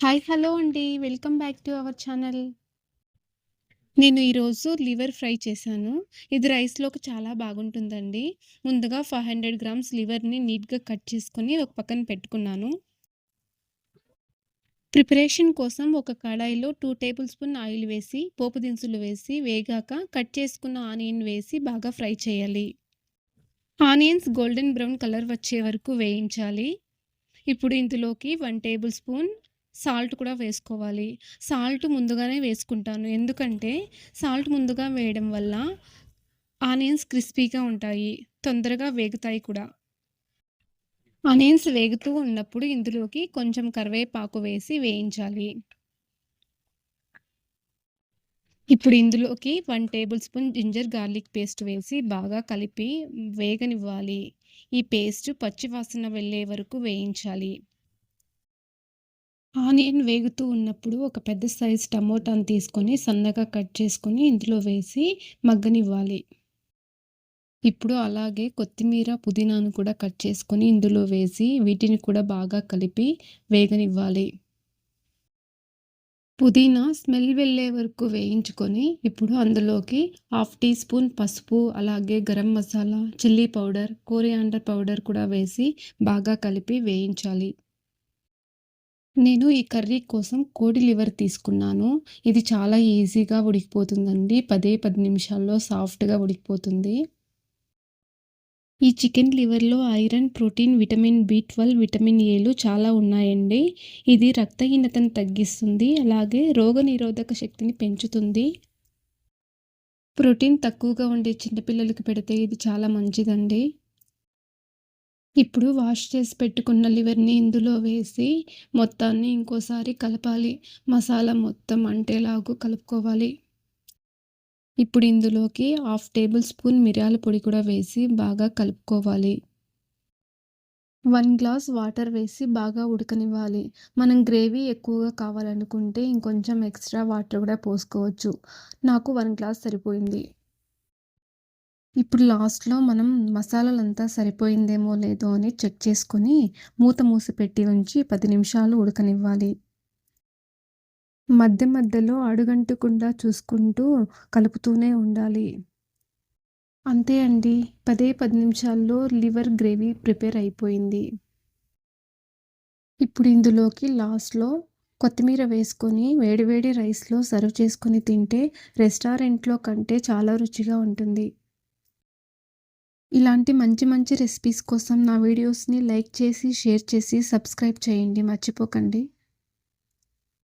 Hi! Hello అండి. Welcome back to our channel. నేను ఈరోజు లివర్ ఫ్రై చేశాను. ఇది రైస్‌లోకి చాలా బాగుంటుందండి. ముందుగా 500 గ్రామ్స్ లివర్‌ని నీట్‌గా కట్ చేసుకొని ఒక పక్కన పెట్టుకున్నాను. ప్రిపరేషన్ కోసం ఒక కడాయిలో 2 టేబుల్ స్పూన్ ఆయిల్ వేసి, పోపు దినుసులు వేసి వేగాక కట్ చేసుకున్న ఆనియన్ వేసి బాగా ఫ్రై చేయాలి. ఆనియన్స్ గోల్డెన్ బ్రౌన్ కలర్ వచ్చే వరకు వేయించాలి. ఇప్పుడు ఇందులోకి 1 టేబుల్ స్పూన్ సాల్ట్ కూడా వేసుకోవాలి. సాల్ట్ ముందుగానే వేసుకుంటాను. ఎందుకంటే సాల్ట్ ముందుగా వేయడం వల్ల ఆనియన్స్ క్రిస్పీగా ఉంటాయి. తొందరగా వేగుతాయి కూడా. ఆనియన్స్ వేగుతూ ఉన్నప్పుడు ఇందులోకి కొంచెం కరివేపాకు వేసి వేయించాలి. ఇప్పుడు ఇందులోకి 1 tablespoon ginger garlic paste వేసి బాగా కలిపి వేగనివ్వాలి. ఈ పేస్ట్ పచ్చి వాసన వెళ్ళే వరకు వేయించాలి. ఆనియన్ వేగుతూ ఉన్నప్పుడు ఒక పెద్ద సైజ్ టమోటాను తీసుకొని సన్నగా కట్ చేసుకొని ఇందులో వేసి మగ్గనివ్వాలి. ఇప్పుడు అలాగే కొత్తిమీర, పుదీనాను కూడా కట్ చేసుకొని ఇందులో వేసి వీటిని కూడా బాగా కలిపి వేగనివ్వాలి. పుదీనా స్మెల్ వెళ్ళే వరకు వేయించుకొని ఇప్పుడు అందులోకి హాఫ్ టీ స్పూన్ పసుపు, అలాగే garam masala, chilli powder, coriander powder కూడా వేసి బాగా కలిపి వేయించాలి. నేను ఈ కర్రీ కోసం కోడి లివర్ తీసుకున్నాను. ఇది చాలా ఈజీగా ఉడికిపోతుందండి. 10 నిమిషాల్లో సాఫ్ట్‌గా ఉడికిపోతుంది. ఈ చికెన్ లివర్‌లో ఐరన్, ప్రోటీన్, విటమిన్ బి12, విటమిన్ ఏలు చాలా ఉన్నాయండి. ఇది రక్తహీనతను తగ్గిస్తుంది. అలాగే రోగనిరోధక శక్తిని పెంచుతుంది. ప్రోటీన్ తక్కువగా ఉండే చిన్న పిల్లలకి పెడితే ఇది చాలా మంచిదండి. ఇప్పుడు వాష్ చేసి పెట్టుకున్న లివర్‌ని ఇందులో వేసి మొత్తాన్ని ఇంకోసారి కలపాలి. మసాలా మొత్తం అంటేలాగా కలుపుకోవాలి. ఇప్పుడు ఇందులోకి హాఫ్ టేబుల్ స్పూన్ మిరియాల పొడి కూడా వేసి బాగా కలుపుకోవాలి. 1 గ్లాస్ వాటర్ వేసి బాగా ఉడకనివ్వాలి. మనం గ్రేవీ ఎక్కువగా కావాలనుకుంటే ఇంకొంచెం ఎక్స్‌ట్రా వాటర్ కూడా పోసుకోవచ్చు. నాకు 1 గ్లాస్ సరిపోయింది. ఇప్పుడు లాస్ట్‌లో మనం మసాలాలంతా సరిపోయిందేమో లేదో అని చెక్ చేసుకొని మూత మూసి పెట్టి ఉంచి 10 నిమిషాలు ఉడకనివ్వాలి. మధ్య మధ్యలో అడుగంటకుండా చూసుకుంటూ కలుపుతూనే ఉండాలి. అంతే అండి. 10 నిమిషాల్లో లివర్ గ్రేవీ ప్రిపేర్ అయిపోయింది. ఇప్పుడు ఇందులోకి లాస్ట్‌లో కొత్తిమీర వేసుకొని వేడి వేడి రైస్‌లో సర్వ్ చేసుకొని తింటే రెస్టారెంట్‌లో కంటే చాలా రుచిగా ఉంటుంది. ఇలాంటి మంచి మంచి రెసిపీస్ కోసం నా వీడియోస్‌ని లైక్ చేసి, షేర్ చేసి, సబ్స్క్రైబ్ చేయండి మర్చిపోకండి.